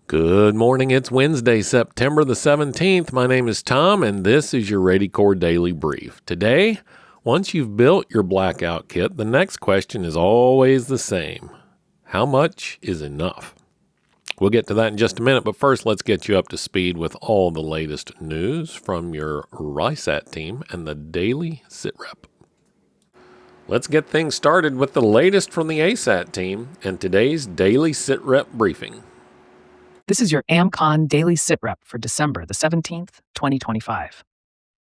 Good morning. It's Wednesday, September the 17th. My name is Tom, and this is your ReadyCore Daily Brief. Today, once you've built your blackout kit, the next question is always the same. How much is enough? We'll get to that in just a minute, but first let's get you up to speed with all the latest news from your RISAT team and the Daily SITREP. Let's get things started with the latest from the ASAT team and today's Daily SITREP briefing. This is your AmCon Daily SITREP for December the 17th, 2025.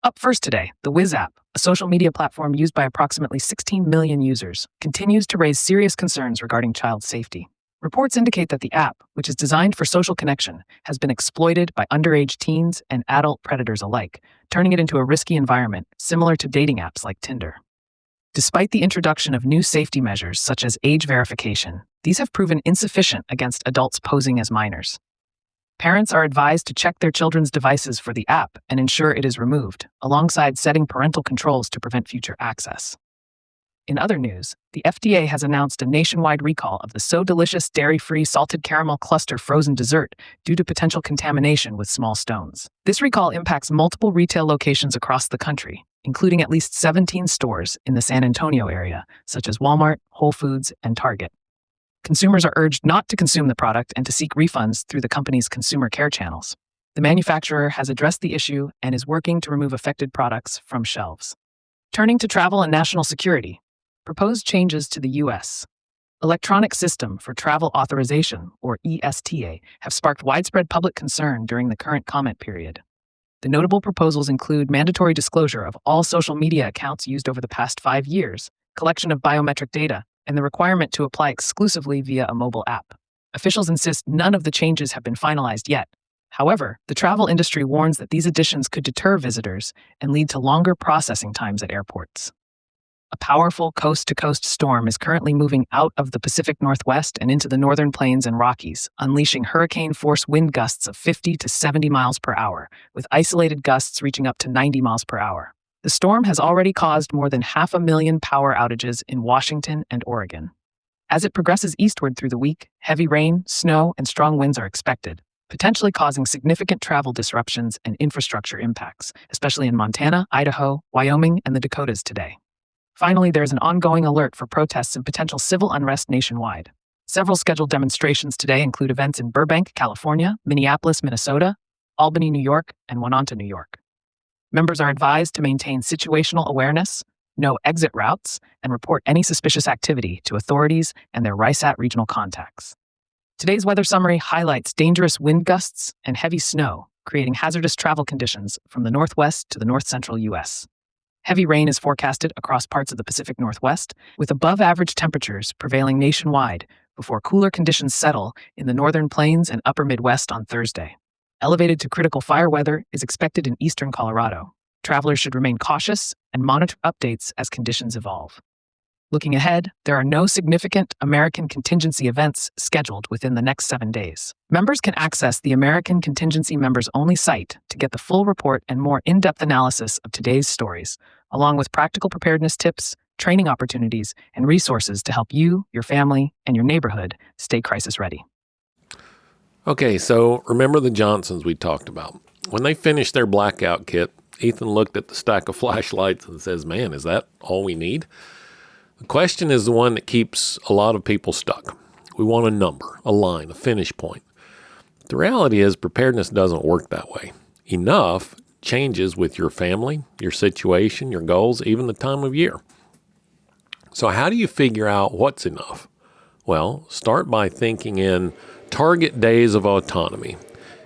Up first today, the Wiz app, a social media platform used by approximately 16 million users, continues to raise serious concerns regarding child safety. Reports indicate that the app, which is designed for social connection, has been exploited by underage teens and adult predators alike, turning it into a risky environment similar to dating apps like Tinder. Despite the introduction of new safety measures such as age verification, these have proven insufficient against adults posing as minors. Parents are advised to check their children's devices for the app and ensure it is removed, alongside setting parental controls to prevent future access. In other news, the FDA has announced a nationwide recall of the So Delicious dairy-free salted caramel cluster frozen dessert due to potential contamination with small stones. This recall impacts multiple retail locations across the country, including at least 17 stores in the San Antonio area, such as Walmart, Whole Foods, and Target. Consumers are urged not to consume the product and to seek refunds through the company's consumer care channels. The manufacturer has addressed the issue and is working to remove affected products from shelves. Turning to travel and national security, proposed changes to the U.S. Electronic System for Travel Authorization, or ESTA, have sparked widespread public concern during the current comment period. The notable proposals include mandatory disclosure of all social media accounts used over the past 5 years, collection of biometric data, and the requirement to apply exclusively via a mobile app. Officials insist none of the changes have been finalized yet. However, the travel industry warns that these additions could deter visitors and lead to longer processing times at airports. A powerful coast-to-coast storm is currently moving out of the Pacific Northwest and into the northern plains and Rockies, unleashing hurricane-force wind gusts of 50 to 70 miles per hour, with isolated gusts reaching up to 90 miles per hour. The storm has already caused more than 500,000 power outages in Washington and Oregon. As it progresses eastward through the week, heavy rain, snow, and strong winds are expected, potentially causing significant travel disruptions and infrastructure impacts, especially in Montana, Idaho, Wyoming, and the Dakotas today. Finally, there is an ongoing alert for protests and potential civil unrest nationwide. Several scheduled demonstrations today include events in Burbank, California, Minneapolis, Minnesota, Albany, New York, and Winona, New York. Members are advised to maintain situational awareness, know exit routes, and report any suspicious activity to authorities and their RISAT regional contacts. Today's weather summary highlights dangerous wind gusts and heavy snow, creating hazardous travel conditions from the northwest to the north-central U.S. Heavy rain is forecasted across parts of the Pacific Northwest, with above-average temperatures prevailing nationwide before cooler conditions settle in the northern plains and upper Midwest on Thursday. Elevated to critical fire weather is expected in eastern Colorado. Travelers should remain cautious and monitor updates as conditions evolve. Looking ahead, there are no significant American contingency events scheduled within the next 7 days. Members can access the American Contingency Members Only site to get the full report and more in-depth analysis of today's stories, along with practical preparedness tips, training opportunities, and resources to help you, your family, and your neighborhood stay crisis ready. Okay, so remember the Johnsons we talked about. When they finished their blackout kit, Ethan looked at the stack of flashlights and says, "Man, is that all we need?" The question is the one that keeps a lot of people stuck. We want a number, a line, a finish point. The reality is preparedness doesn't work that way. Enough changes with your family, your situation, your goals, even the time of year. So how do you figure out what's enough? Well, start by thinking in target days of autonomy.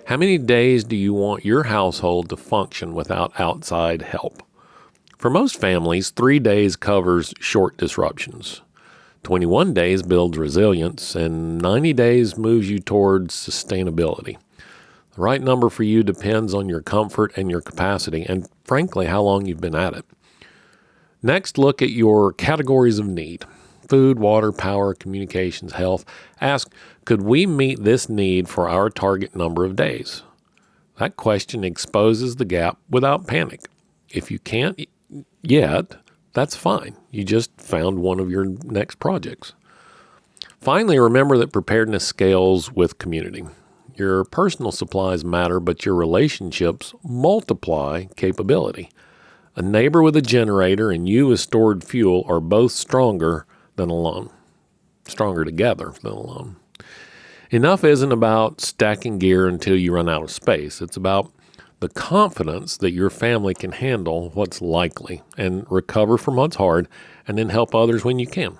How many days do you want your household to function without outside help? For most families, 3 days covers short disruptions. 21 days builds resilience, and 90 days moves you towards sustainability. The right number for you depends on your comfort and your capacity, and frankly, how long you've been at it. Next, look at your categories of need: food, water, power, communications, health. Ask, could we meet this need for our target number of days? That question exposes the gap without panic. If you can't yet, that's fine. You just found one of your next projects. Finally, remember that preparedness scales with community. Your personal supplies matter, but your relationships multiply capability. A neighbor with a generator and you with stored fuel are both stronger than alone. Stronger together than alone. Enough isn't about stacking gear until you run out of space. It's about the confidence that your family can handle what's likely and recover from what's hard and then help others when you can.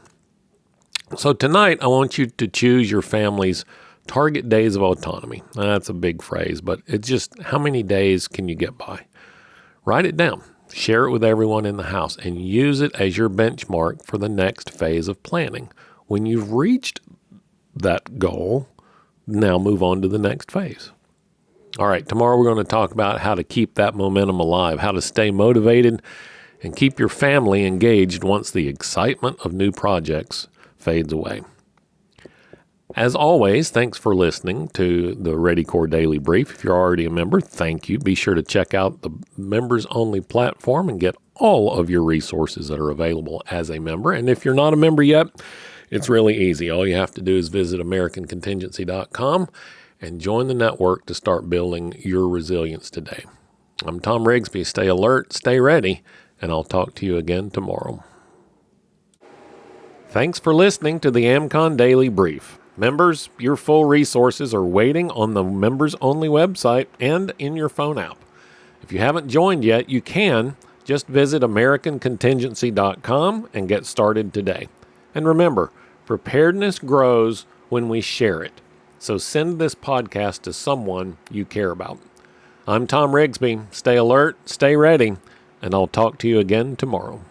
So tonight, I want you to choose your family's target days of autonomy. That's a big phrase, but it's just how many days can you get by? Write it down. Share it with everyone in the house and use it as your benchmark for the next phase of planning. When you've reached that goal, now move on to the next phase. All right, tomorrow we're going to talk about how to keep that momentum alive, how to stay motivated and keep your family engaged once the excitement of new projects fades away. As always, thanks for listening to the Ready Core Daily Brief. If you're already a member, thank you. Be sure to check out the members-only platform and get all of your resources that are available as a member. And if you're not a member yet, it's really easy. All you have to do is visit AmericanContingency.com and join the network to start building your resilience today. I'm Tom Rigsby. Stay alert, stay ready, and I'll talk to you again tomorrow. Thanks for listening to the AmCon Daily Brief. Members, your full resources are waiting on the members-only website and in your phone app. If you haven't joined yet, you can. Just visit AmericanContingency.com and get started today. And remember, preparedness grows when we share it. So send this podcast to someone you care about. I'm Tom Rigsby. Stay alert, stay ready, and I'll talk to you again tomorrow.